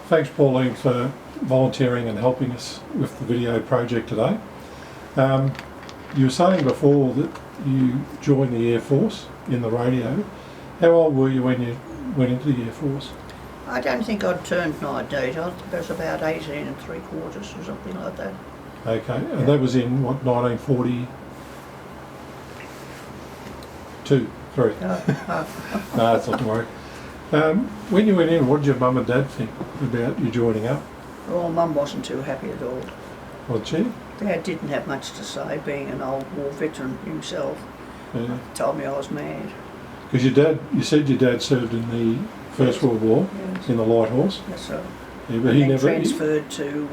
Thanks, Pauline, for volunteering and helping us with the video project today. You were saying before that you joined the Air Force in the radio. How old were you when you went into the Air Force? I don't think I'd turned 19. I think I was about 18 and 3/4 or something like that. Okay, and that was in what, 1942? 3? No, that's not to worry. When you went in, what did your mum and dad think about you joining up? Well, Mum wasn't too happy at all. Was she? Dad didn't have much to say, being an old war veteran himself. Yeah. He told me I was mad. Because you said your dad served in the First World War, yes. In the Light Horse. That's right. Yeah, but and he then never transferred to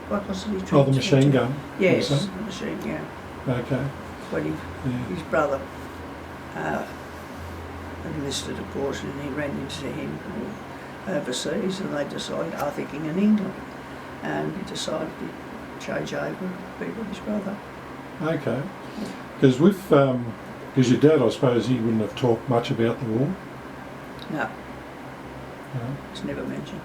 what was it? He Oh, the machine gun. Yes, the machine gun. Okay. When his brother enlisted, of course, and he ran into him overseas, and they decided, I think in England, and he decided to change over and be with his brother. Okay. Because because your dad, I suppose, he wouldn't have talked much about the war. No. It's never mentioned.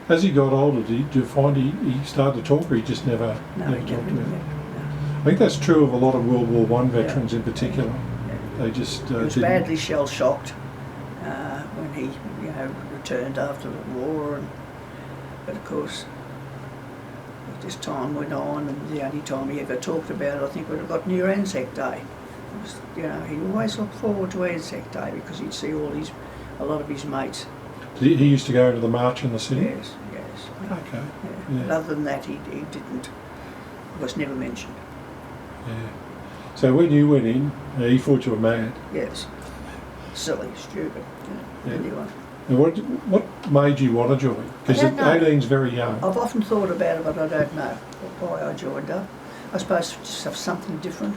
As he got older, did you find he started to talk, or he just never talked about it? No. I think that's true of a lot of World War I veterans in particular. Yeah. They just he was badly shell-shocked when he, returned after the war, but of course, as time went on, and the only time he ever talked about it, I think, would have got near Anzac Day. It was, he always looked forward to Anzac Day because he'd see a lot of his mates. He used to go to the march in the city? Yes. Okay. Yeah. But other than that, he didn't. It was never mentioned. Yeah. So when you went in, he thought you were mad? Yes. Silly, stupid. Yeah. Anyway. And what made you want to join? Because 18's very young. I've often thought about it, but I don't know why I joined up. I suppose just have something different.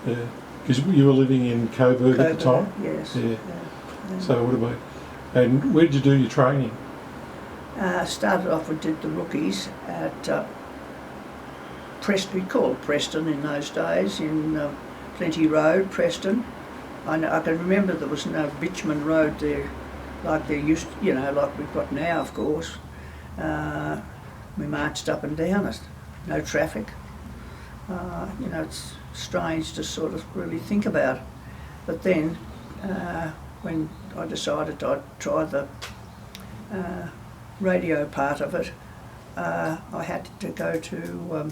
Yeah. Because you were living in Coburg at the time? Yes. Yeah. So what about? And where did you do your training? Started off, we did the rookies at Preston. We called Preston in those days, in Plenty Road, Preston. I can remember there was no bitumen road there, like there used, like we've got now, of course. We marched up and down it, no traffic. It's strange to sort of really think about. But then, when I decided I'd try the radio part of it, I had to go to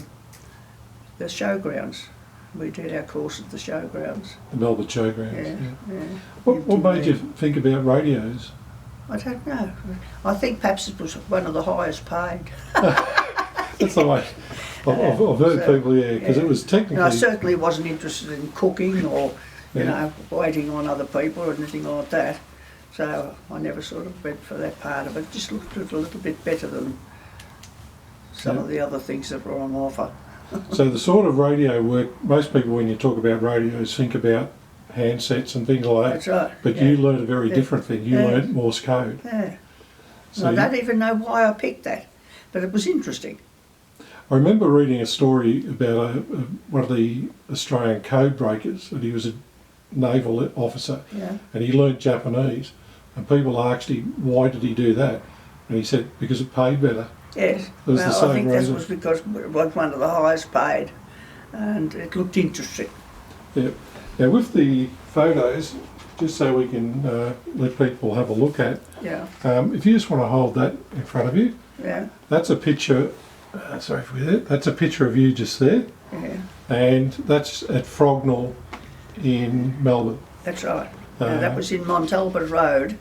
the showgrounds. We did our course at the showgrounds. The Melbourne showgrounds. Yeah. What made you think about radios? I don't know. I think perhaps it was one of the highest paid. That's the way I've heard people, because it was technically... And I certainly wasn't interested in cooking or, waiting on other people or anything like that. So I never sort of went for that part of it. It just looked a little bit better than some of the other things that were on offer. So the sort of radio work, most people when you talk about radios think about handsets and things like that. That's right. But you learned a very different thing. You learned Morse code. Yeah. So I don't even know why I picked that, but it was interesting. I remember reading a story about one of the Australian code breakers, and he was a naval officer, and he learnt Japanese, and people asked him, why did he do that? And he said, because it paid better. Yes, I think that was because it was one of the highest paid, and it looked interesting. Yeah. Now with the photos, just so we can let people have a look at, if you just want to hold that in front of you, that's a picture, that's a picture of you just there, and that's at Frognall in Melbourne. That's right. That was in Montalbert Road.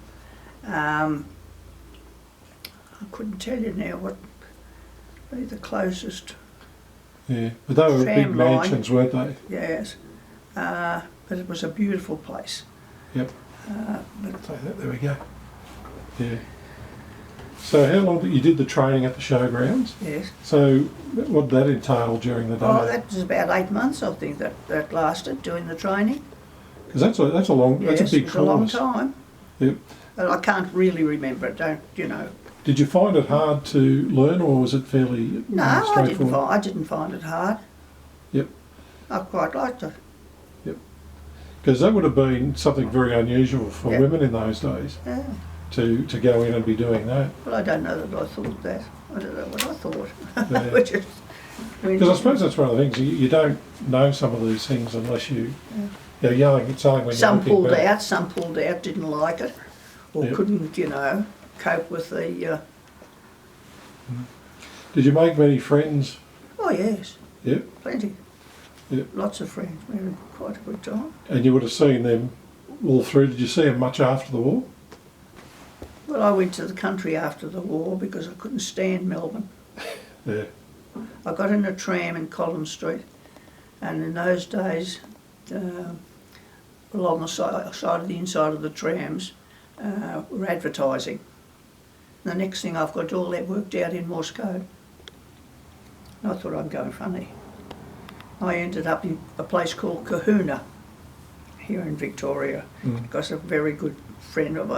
I couldn't tell you now what be the closest. Yeah, but they were big mansions, weren't they? Yes, but it was a beautiful place. Yep. There we go. Yeah. So how long did you did the training at the showgrounds? Yes. So what did that entail during the day? Oh, that was about 8 months, I think, that lasted doing the training. Because that's a big course. It was a long time. Yep. But I can't really remember it. Did you find it hard to learn, or was it fairly straightforward? I didn't find it hard. Yep. I quite liked it. Yep. Because that would have been something very unusual for women in those days. Yeah. To go in and be doing that. Well, I don't know that I thought that. I don't know what I thought. Yeah. Because I suppose that's one of the things, you don't know some of these things unless you're yelling at something when some you're looking back. Some pulled out, didn't like it, or couldn't, cope with the... Did you make many friends? Oh, yes. Yep. Plenty. Yep. Lots of friends. We had quite a good time. And you would have seen them all through. Did you see them much after the war? Well, I went to the country after the war because I couldn't stand Melbourne. Yeah. I got in a tram in Collins Street, and in those days, along the side of the inside of the trams, were advertising. The next thing I've got all that worked out in Morse code. And I thought I'm going funny. I ended up in a place called Kahuna here in Victoria because a very good friend of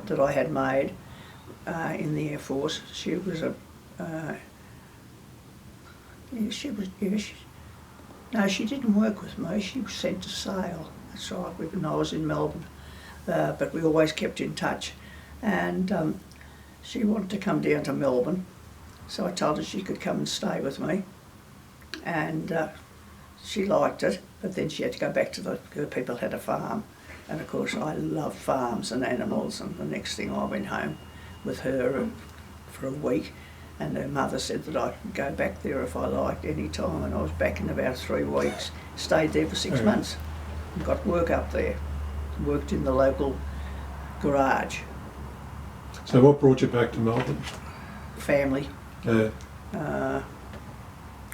that I had made in the Air Force. She was no, she didn't work with me. She was sent to sail. That's right, when I was in Melbourne. But we always kept in touch. And she wanted to come down to Melbourne, so I told her she could come and stay with me. And she liked it, but then she had to go back to the people had a farm. And of course I love farms and animals, and the next thing I went home with her for a week, and her mother said that I could go back there if I liked any time, and I was back in about 3 weeks, stayed there for 6 months, and got work up there, worked in the local garage. So what brought you back to Melbourne? Family. Yeah.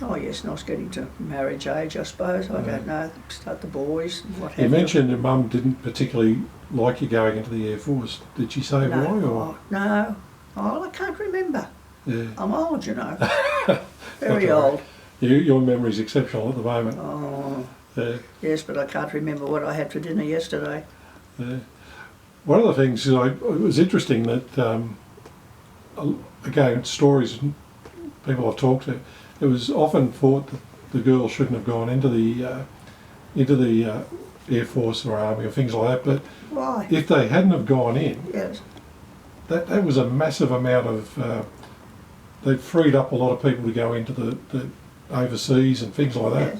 Oh yes, and I was getting to marriage age, I suppose. I don't know. Start the boys. What have you mentioned your mum didn't particularly like you going into the Air Force. Did she say why? Or? No. Oh, I can't remember. Yeah. I'm old, you know. Very old. Your memory's exceptional at the moment. Oh. Yeah. Yes, but I can't remember what I had for dinner yesterday. Yeah. One of the things is it was interesting that, again, stories and people I've talked to, it was often thought that the girls shouldn't have gone into the Air Force or Army or things like that. But why? If they hadn't have gone in, yes, that was a massive amount of. They freed up a lot of people to go into the overseas and things like that.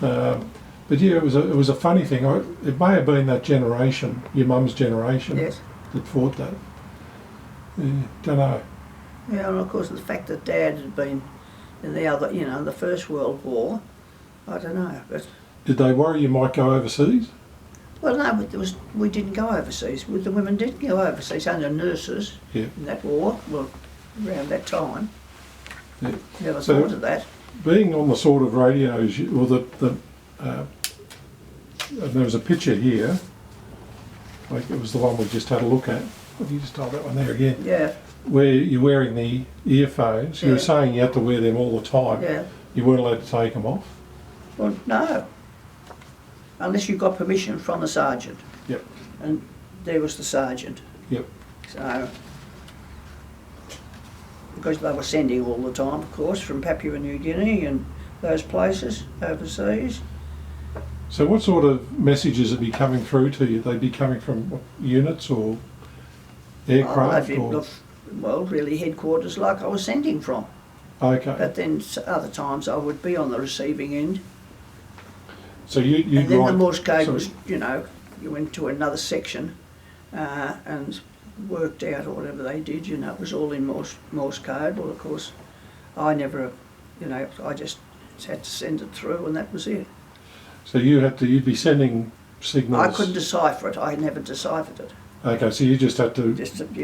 Yes. But yeah, it was a funny thing. It may have been that generation, your mum's generation, yes, that fought that. Yeah, don't know. Yeah, and of course the fact that Dad had been in the First World War, I don't know. But did they worry you might go overseas? Well, no, we didn't go overseas. The women didn't go overseas. Only nurses in that war. Well, around that time. Yeah. Never thought of that. Being on the sort of radios, there was a picture here, like it was the one we just had a look at. Have you just told that one there again? Yeah. Where you're wearing the earphones. You were saying you had to wear them all the time. Yeah. You weren't allowed to take them off? Well, no. Unless you got permission from the sergeant. Yep. And there was the sergeant. Yep. So, because they were sending all the time, of course, from Papua New Guinea and those places overseas. So what sort of messages would be coming through to you? They'd be coming from units or aircraft? Well, really headquarters like I was sending from. Okay. But then other times I would be on the receiving end. So you and then the Morse code was, you went to another section and worked out or whatever they did, it was all in Morse code. Well, of course, I never, I just had to send it through and that was it. So you'd be sending signals? I couldn't decipher it. I never deciphered it. Okay, so you just had to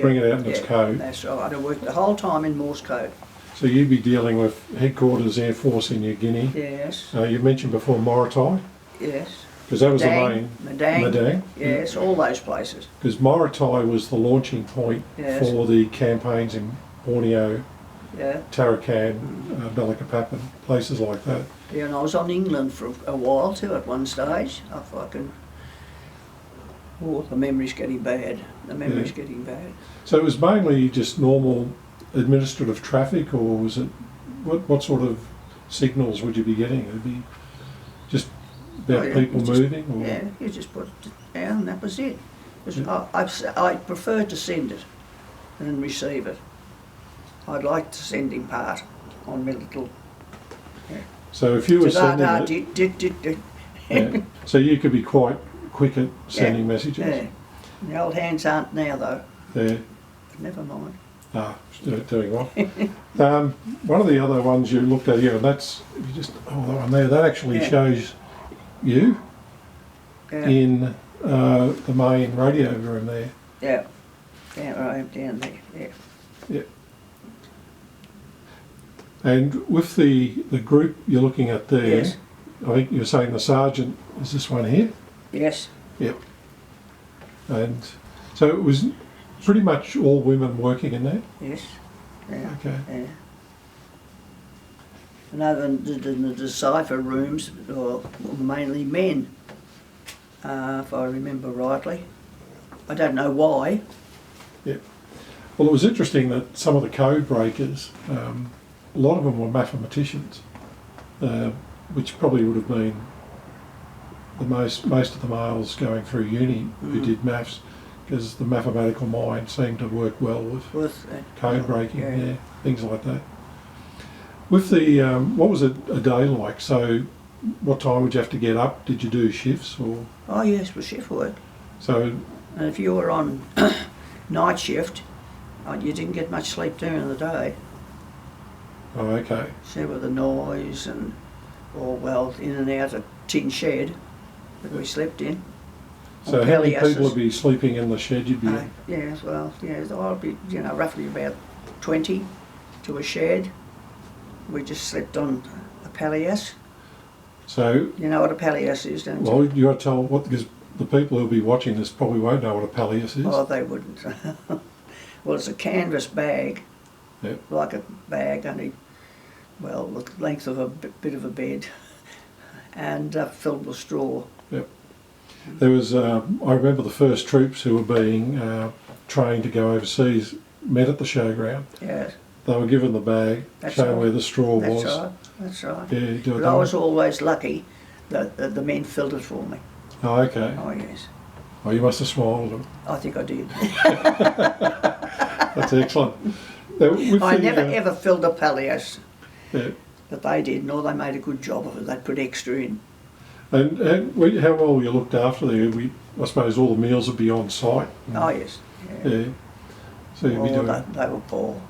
bring it out in its code. That's right. I worked the whole time in Morse code. So you'd be dealing with headquarters Air Force in New Guinea. Yes. You mentioned before Morotai. Yes. Because that was the main. Madang. Yes, all those places. Because Morotai was the launching point for the campaigns in Borneo, Tarakan, Balikpapan, places like that. Yeah, and I was on England for a while too at one stage. If I can. Oh, the memory's getting bad. Getting bad. So it was mainly just normal administrative traffic, or was it what sort of signals would you be getting? It'd be just about people moving? Or? Yeah, you just put it down and that was it. I prefer to send it than receive it. I'd like the sending part on my little... Yeah. So if you were sending it... Yeah. So you could be quite quick at sending messages? Yeah. The old hands aren't now though. Yeah. But never mind. Ah, doing well. One of the other ones you looked at here, and that's, you just, that one there, that actually shows you in the main radio room there. Yeah. Down there, yeah. Yeah. And with the group you're looking at there, I think you're saying the sergeant is this one here? Yes. Yep. And so it was pretty much all women working in there? Yes. Yeah. Okay. Yeah. And other than the decipher rooms, were mainly men, if I remember rightly. I don't know why. Yeah. Well, it was interesting that some of the code breakers, a lot of them were mathematicians, which probably would have been the most of the males going through uni who did maths, because the mathematical mind seemed to work well with code breaking, things like that. With the, what was a day like? So what time would you have to get up? Did you do shifts or? Oh yes, for shift work. So. And if you were on night shift, you didn't get much sleep during the day. Oh, okay. So with the noise and, in and out of tin shed that we slept in. So how many people would be sleeping in the shed you'd be in? I'd be, roughly about 20 to a shed. We just slept on a palliasse. So... You know what a palliasse is, don't you? Well, you got to tell what, because the people who'll be watching this probably won't know what a palliasse is. Oh, they wouldn't. Well, it's a canvas bag, like a bag, only, the length of a bit of a bed, and filled with straw. Yep. There was, I remember the first troops who were being trained to go overseas met at the showground. Yes. They were given the bag, shown where the straw was. That's right. Yeah, but I was always lucky that the men filled it for me. Oh, okay. Oh, yes. Oh, you must have smiled at them. I think I did. That's excellent. I never ever filled a palliasse. Yeah. But they did, nor they made a good job of it. They'd put extra in. And how well were you looked after there? I suppose all the meals would be on site. Oh, yes. Yeah. So you'd be doing... They were poor.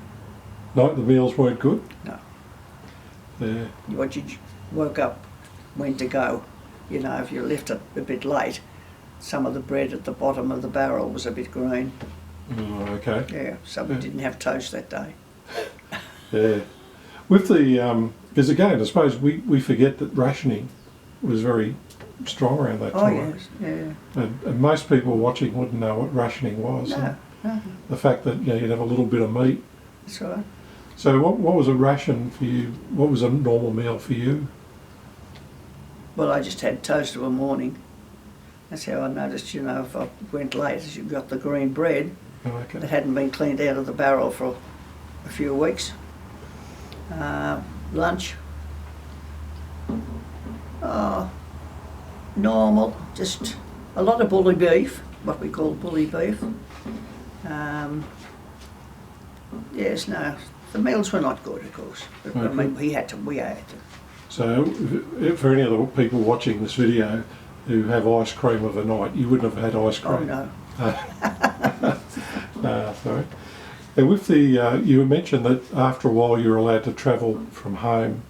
No, the meals weren't good? No. Yeah. Once you woke up, when to go, if you left it a bit late, some of the bread at the bottom of the barrel was a bit green. Oh, okay. Yeah, so we didn't have toast that day. Yeah. With the, because again, I suppose we forget that rationing was very strong around that time. Oh, yes, yeah. And most people watching wouldn't know what rationing was. No. The fact that you'd have a little bit of meat. That's right. So what was a ration for you? What was a normal meal for you? Well, I just had toast of a morning. That's how I noticed, if I went late, you got the green bread that hadn't been cleaned out of the barrel for a few weeks. Lunch. Normal, just a lot of bully beef, what we call bully beef. Yes, no, the meals were not good, of course. But, I mean, we had to. So, for any of the people watching this video who have ice cream of a night, you wouldn't have had ice cream. Oh no. No, sorry. And with the, you mentioned that after a while you were allowed to travel from home.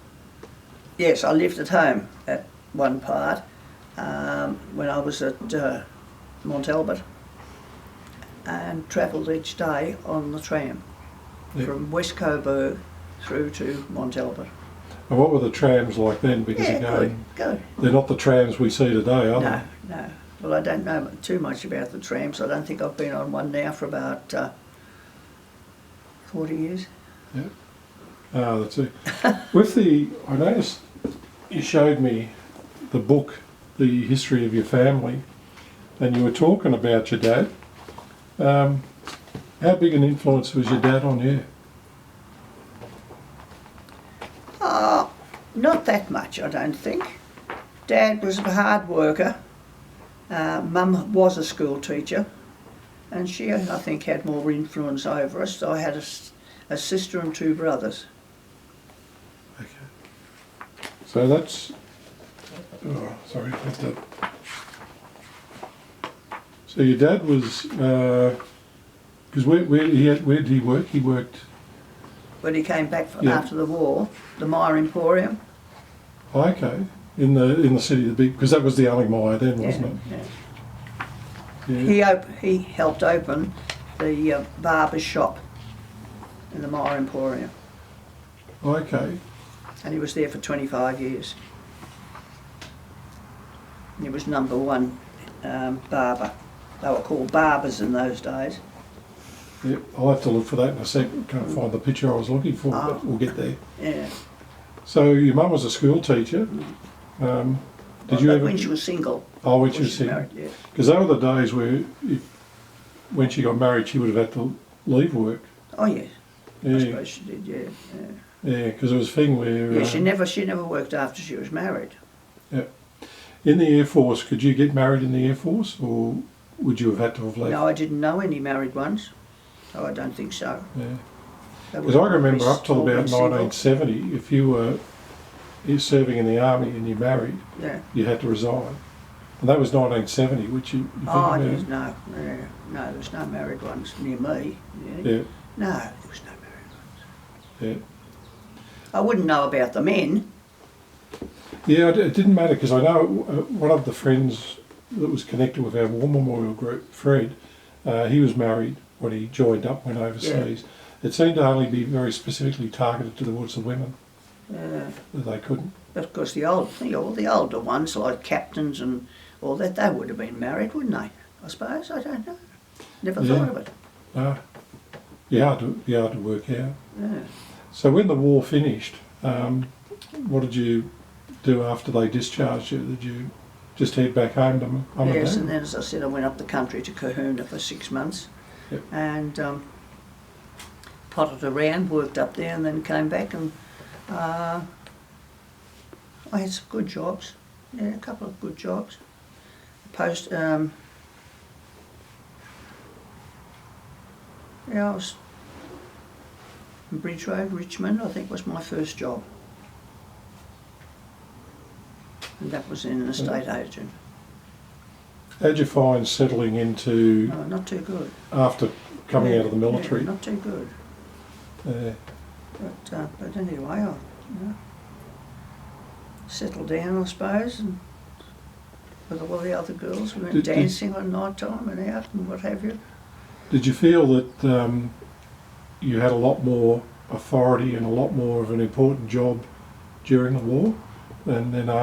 Yes, I lived at home at one part when I was at Mont Albert, and travelled each day on the tram from West Coburg through to Mont Albert. And what were the trams like then? Because again, good. They're not the trams we see today, are they? No. Well, I don't know too much about the trams. I don't think I've been on one now for about 40 years. Yeah. Ah, that's it. With the, I noticed you showed me the book, The History of Your Family, and you were talking about your dad. How big an influence was your dad on you? Not that much, I don't think. Dad was a hard worker. Mum was a school teacher, and she, I think, had more influence over us. I had a sister and 2 brothers. Okay. So that's. Oh, sorry. So your dad was. Because where did he work? He worked. When he came back after the war, the Mire Emporium. Oh, okay. In the city, because that was the only mire then, wasn't it? Yeah. He helped open the barber shop in the Mire Emporium. Okay. And he was there for 25 years. And he was #1 barber. They were called barbers in those days. Yep, I'll have to look for that in a second. Can't find the picture I was looking for, but we'll get there. Yeah. So your mum was a school teacher. Did you ever? When she was single. Oh, when she was single. Because there were the days where, when she got married, she would have had to leave work. Oh yes. Yeah. I suppose she did. Yeah. Yeah, because it was a thing where. Yeah, she never worked after she was married. Yeah. In the Air Force, could you get married in the Air Force, or would you have had to have left? No, I didn't know any married ones. So I don't think so. Yeah. Because I remember up till about 1970, if you were serving in the army and you married, you had to resign. And that was 1970, which you think about? No, no, there's no married ones near me. Yeah. No, there was no married ones. Yeah. I wouldn't know about the men. Yeah, it didn't matter, because I know one of the friends that was connected with our War Memorial group, Fred, he was married when he joined up, went overseas. Yeah. It seemed to only be very specifically targeted towards the women. That they couldn't. But of course the older ones, like captains and all that, they would have been married, wouldn't they? I suppose, I don't know. Never thought of it. Be hard to work out. Yeah. So when the war finished, what did you do after they discharged you? Did you just head back home to Mum and Dad? Yes, and then, as I said, I went up the country to Kahuna for 6 months. Yep. And potted around, worked up there, and then came back, and I had some good jobs. Yeah, a couple of good jobs. I was in Bridge Road, Richmond, I think was my first job. And that was in an estate agent. How'd you find settling into... not too good. After coming out of the military? Yeah, not too good. But anyway, I settled down, I suppose, and with all the other girls. We went dancing on night time and out and what have you. Did you feel that you had a lot more authority and a lot more of an important job during the war than after?